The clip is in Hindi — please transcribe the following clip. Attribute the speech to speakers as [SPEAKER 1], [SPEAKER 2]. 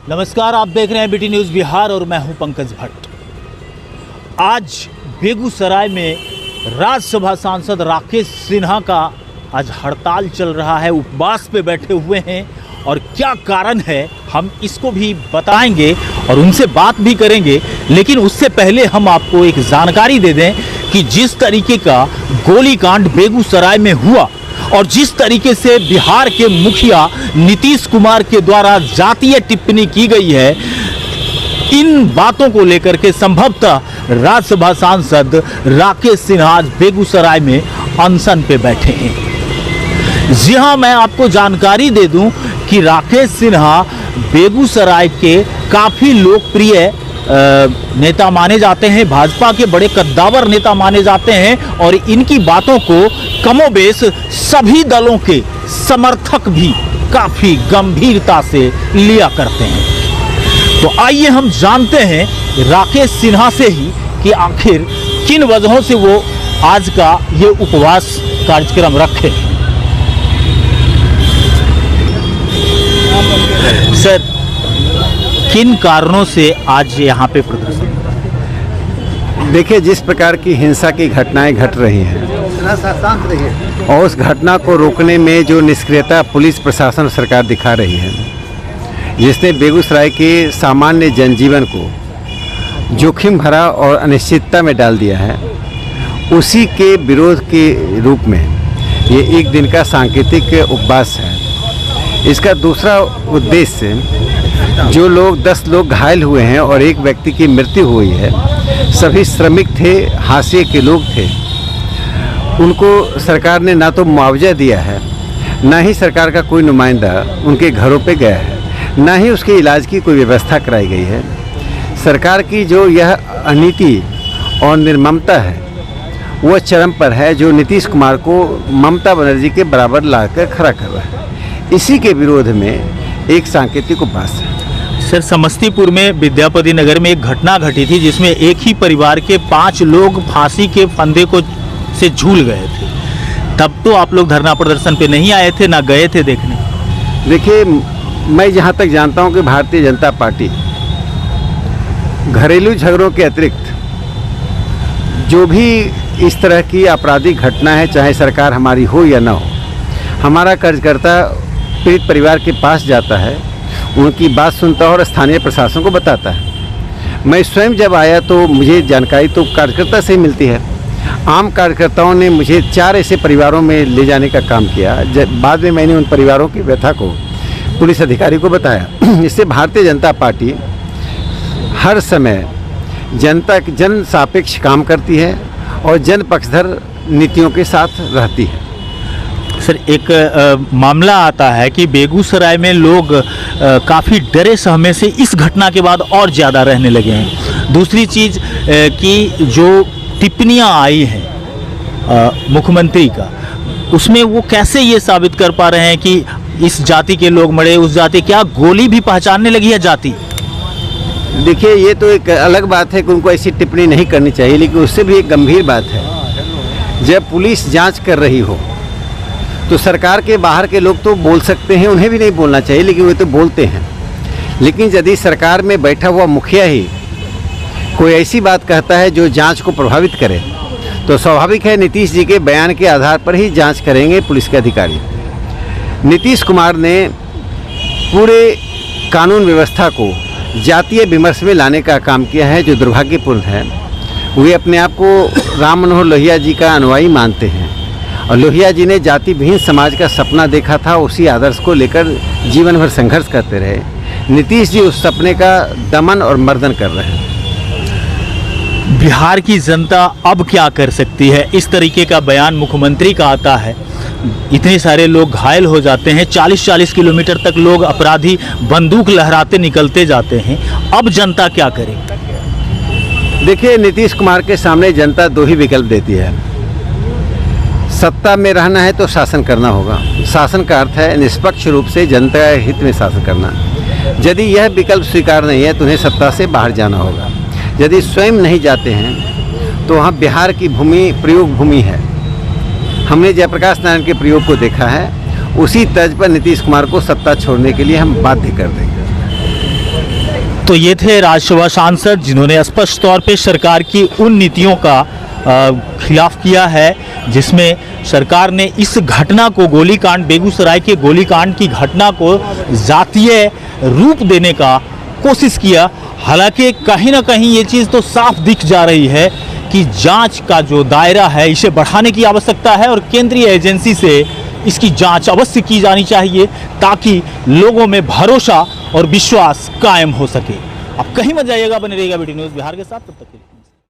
[SPEAKER 1] नमस्कार, आप देख रहे हैं बीटी न्यूज़ बिहार और मैं हूं पंकज भट्ट। आज बेगूसराय में राज्यसभा सांसद राकेश सिन्हा का आज हड़ताल चल रहा है, उपवास पे बैठे हुए हैं और क्या कारण है हम इसको भी बताएंगे और उनसे बात भी करेंगे। लेकिन उससे पहले हम आपको एक जानकारी दे दें कि जिस तरीके का गोलीकांड बेगूसराय में हुआ और जिस तरीके से बिहार के मुखिया नीतीश कुमार के द्वारा जातीय टिप्पणी की गई है, इन बातों को लेकर के संभवतः राज्यसभा सांसद राकेश सिन्हा आज बेगूसराय में अनशन पे बैठे हैं। जी हाँ, मैं आपको जानकारी दे दूं कि राकेश सिन्हा बेगूसराय के काफ़ी लोकप्रिय नेता माने जाते हैं, भाजपा के बड़े कद्दावर नेता माने जाते हैं और इनकी बातों को कमोबेश सभी दलों के समर्थक भी काफ़ी गंभीरता से लिया करते हैं। तो आइए हम जानते हैं राकेश सिन्हा से ही कि आखिर किन वजहों से वो आज का ये उपवास कार्यक्रम रखे। सर, किन कारणों से आज यहाँ पे प्रदर्शन?
[SPEAKER 2] देखिए, जिस प्रकार की हिंसा की घटनाएं घट रही हैं और उस घटना को रोकने में जो निष्क्रियता पुलिस प्रशासन सरकार दिखा रही है, जिसने बेगूसराय के सामान्य जनजीवन को जोखिम भरा और अनिश्चितता में डाल दिया है, उसी के विरोध के रूप में ये एक दिन का सांकेतिक उपवास है। इसका दूसरा उद्देश्य, जो लोग 10 लोग घायल हुए हैं और एक व्यक्ति की मृत्यु हुई है, सभी श्रमिक थे, हाशिए के लोग थे। उनको सरकार ने ना तो मुआवजा दिया है, ना ही सरकार का कोई नुमाइंदा उनके घरों पे गया है, ना ही उसके इलाज की कोई व्यवस्था कराई गई है। सरकार की जो यह अनीति और निर्ममता है वह चरम पर है, जो नीतीश कुमार को ममता बनर्जी के बराबर लाकर खड़ा कर रहा है। इसी के विरोध में एक सांकेतिक उपवास है।
[SPEAKER 1] सर, समस्तीपुर में विद्यापति नगर में एक घटना घटी थी जिसमें एक ही परिवार के 5 लोग फांसी के फंदे को से झूल गए थे। तब तो आप लोग धरना प्रदर्शन पे नहीं आए थे, ना गए थे देखने?
[SPEAKER 2] देखिए, मैं जहाँ तक जानता हूँ कि भारतीय जनता पार्टी घरेलू झगड़ों के अतिरिक्त जो भी इस तरह की आपराधिक घटना है, चाहे सरकार हमारी हो या ना हो, हमारा कार्यकर्ता पीड़ित परिवार के पास जाता है, उनकी बात सुनता है और स्थानीय प्रशासन को बताता है। मैं स्वयं जब आया तो मुझे जानकारी तो कार्यकर्ता से ही मिलती है। आम कार्यकर्ताओं ने मुझे 4 ऐसे परिवारों में ले जाने का काम किया। बाद में मैंने उन परिवारों की व्यथा को पुलिस अधिकारी को बताया। इससे भारतीय जनता पार्टी हर समय जन सापेक्ष काम करती है और जन पक्षधर नीतियों के साथ रहती है।
[SPEAKER 1] सर, एक मामला आता है कि बेगूसराय में लोग काफ़ी डरे सहमे से इस घटना के बाद और ज़्यादा रहने लगे हैं। दूसरी चीज़ कि जो टिप्पणियां आई हैं मुख्यमंत्री का, उसमें वो कैसे ये साबित कर पा रहे हैं कि इस जाति के लोग मरे, उस जाति, क्या गोली भी पहचानने लगी है जाति?
[SPEAKER 2] देखिए, ये तो एक अलग बात है कि उनको ऐसी टिप्पणी नहीं करनी चाहिए, लेकिन उससे भी एक गंभीर बात है, जब पुलिस जांच कर रही हो तो सरकार के बाहर के लोग तो बोल सकते हैं, उन्हें भी नहीं बोलना चाहिए, लेकिन वे तो बोलते हैं। लेकिन यदि सरकार में बैठा हुआ मुखिया ही कोई ऐसी बात कहता है जो जांच को प्रभावित करे, तो स्वाभाविक है नीतीश जी के बयान के आधार पर ही जांच करेंगे पुलिस के अधिकारी। नीतीश कुमार ने पूरे कानून व्यवस्था को जातीय विमर्श में लाने का काम किया है, जो दुर्भाग्यपूर्ण है। वे अपने आप को राम मनोहर लोहिया जी का अनुयायी मानते हैं और लोहिया जी ने जाति विहीन समाज का सपना देखा था, उसी आदर्श को लेकर जीवन भर संघर्ष करते रहे। नीतीश जी उस सपने का दमन और मर्दन कर रहे हैं।
[SPEAKER 1] बिहार की जनता अब क्या कर सकती है? इस तरीके का बयान मुख्यमंत्री का आता है, इतने सारे लोग घायल हो जाते हैं, 40-40 किलोमीटर तक लोग अपराधी बंदूक लहराते निकलते जाते हैं। अब जनता क्या करे?
[SPEAKER 2] देखिए, नीतीश कुमार के सामने जनता 2 ही विकल्प देती है। सत्ता में रहना है तो शासन करना होगा। शासन का अर्थ है निष्पक्ष रूप से जनता के हित में शासन करना। यदि यह विकल्प स्वीकार नहीं है तो उन्हें सत्ता से बाहर जाना होगा। यदि स्वयं नहीं जाते हैं तो वहाँ बिहार की भूमि प्रयोग भूमि है। हमने जयप्रकाश नारायण के प्रयोग को देखा है, उसी तर्ज पर नीतीश कुमार को सत्ता छोड़ने के लिए हम बाध्य कर देंगे।
[SPEAKER 1] तो ये थे राज्यसभा सांसद जिन्होंने स्पष्ट तौर पे सरकार की उन नीतियों का खिलाफ किया है जिसमें सरकार ने इस घटना को, गोलीकांड, बेगूसराय के गोलीकांड की घटना को जातीय रूप देने का कोशिश किया। हालांकि कहीं ना कहीं ये चीज़ तो साफ दिख जा रही है कि जांच का जो दायरा है इसे बढ़ाने की आवश्यकता है और केंद्रीय एजेंसी से इसकी जांच अवश्य की जानी चाहिए ताकि लोगों में भरोसा और विश्वास कायम हो सके। अब कहीं मत जाइएगा, बने रहिएगा BT न्यूज़ बिहार के साथ। तब तक के लिए